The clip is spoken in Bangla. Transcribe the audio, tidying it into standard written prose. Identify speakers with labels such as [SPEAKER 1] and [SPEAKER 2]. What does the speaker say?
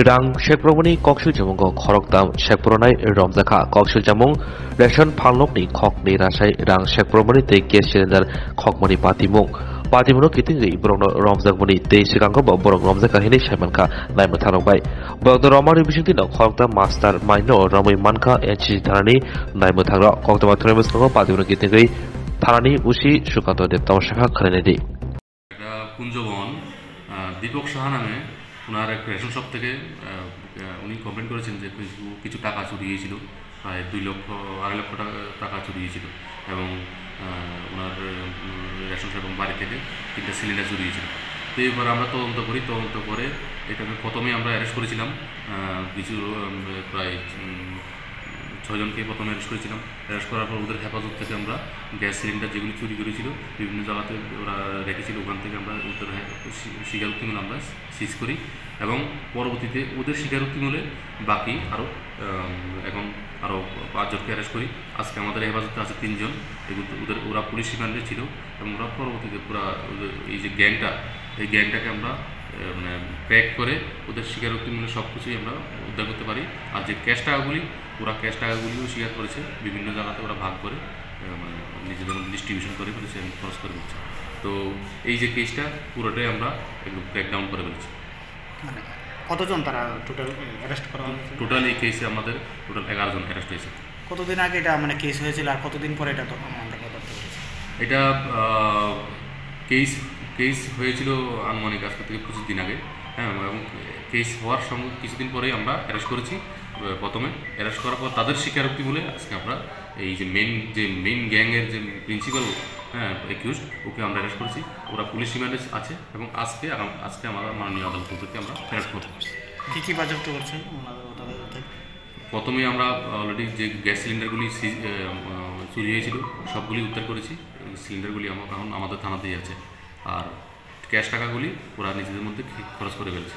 [SPEAKER 1] Rang Shekpromani Kokshul Jamung Korokdam Shekpronai Romzaka Kokshul Jamung Ration Palnokni Kokni Rasai Rang Shekpromani Te Gas Cylinder Kokmani Patimung Patimuno Kitingi Brono Romzakmani Te Shikango Borok Romzaka Hini Shamanka Naima Tanobai Bordo Romani Bishitina Kokta Master Mino Romi Manka Echi Tarani Naima Tara Kokta Matremus Patimuno Kitingi Tarani Ushi Shukato de Toshaka Krenedi
[SPEAKER 2] Kunjaban Dipak Saha নামে ওনার এক রেশন শপ থেকে উনি কমপ্লেন করেছেন যে কিছু টাকা চুরি হয়েছিল, প্রায় 2 লক্ষ 2.5 লক্ষ টাকা চুরি হয়েছিল এবং ওনার রেশন শপ এবং বাড়ি থেকে 3টা সিলিন্ডার চুরি হয়েছিল। তো এবার আমরা তদন্ত করে এটাকে প্রথমে আমরা অ্যারেস্ট করেছিলাম, কিছু প্রায় 6 জনকে প্রথমে অ্যারেস্ট করেছিলাম। অ্যারেস্ট করার পর ওদের হেফাজত থেকে আমরা গ্যাস সিলিন্ডার যেগুলি চুরি করেছিল বিভিন্ন জায়গাতে ওরা রেখেছিল, ওখান থেকে আমরা ওদের স্বীকারোক্তিমূলে আমরা সিজ করি এবং পরবর্তীতে ওদের স্বীকারোক্তিমূলে বাকি এখন আরও 5 জনকে অ্যারেস্ট করি। আজকে আমাদের হেফাজতে আছে 3 জন, ওরা পুলিশ রিমান্ডে ছিল এবং ওরা পরবর্তীতে পুরা এই যে এই গ্যাংটাকে আমরা মানে প্যাক করে ওদের স্বীকারোক্তিমূলে সব কিছুই আমরা উদ্ধার করতে পারি। আর যে ক্যাশ টাকাগুলিও স্বীকার করেছে, বিভিন্ন জায়গাতে ওরা ভাগ করে মানে নিজেদের মধ্যে ডিস্ট্রিবিউশন করে ফেলেছে এবং খরচ করে ফেলেছে। তো এই যে কেসটা পুরোটাই আমরা একদম ক্র্যাকডাউন করে ফেলেছি।
[SPEAKER 3] মানে কতজন তারা টোটাল অ্যারেস্ট করা হয়েছে?
[SPEAKER 2] টোটাল এই কেসে আমাদের টোটাল 11 জন অ্যারেস্ট হয়েছে।
[SPEAKER 3] কতদিন আগে এটা মানে কেস হয়েছিল আর কতদিন পরে এটা
[SPEAKER 2] এটা কেস হয়েছিল আনুমানিক আজকে থেকে 25 দিন আগে, হ্যাঁ, এবং কেস হওয়ার সঙ্গে কিছুদিন পরেই আমরা অ্যারেস্ট করেছি। প্রথমে অ্যারেস্ট করার পর তাদের স্বীকারোক্তি বলে আজকে আমরা এই যে মেইন গ্যাংয়ের যে প্রিন্সিপাল, হ্যাঁ, একিউজড, ওকে আমরা অ্যারেস্ট করেছি। ওরা পুলিশ রিমান্ডে আছে এবং আজকে আমরা মাননীয় আদালত থেকে আমরা অ্যারেস্ট করব।
[SPEAKER 3] কী বাজেয়াপ্ত করছেন?
[SPEAKER 2] প্রথমে আমরা অলরেডি যে গ্যাস সিলিন্ডারগুলি চুরি হয়েছিল সবগুলি উদ্ধার করেছি। সিলিন্ডারগুলি এখন আমাদের থানাতেই আছে, আর ক্যাশ টাকাগুলি ওরা নিজেদের মধ্যে খরচ করে ফেলছে।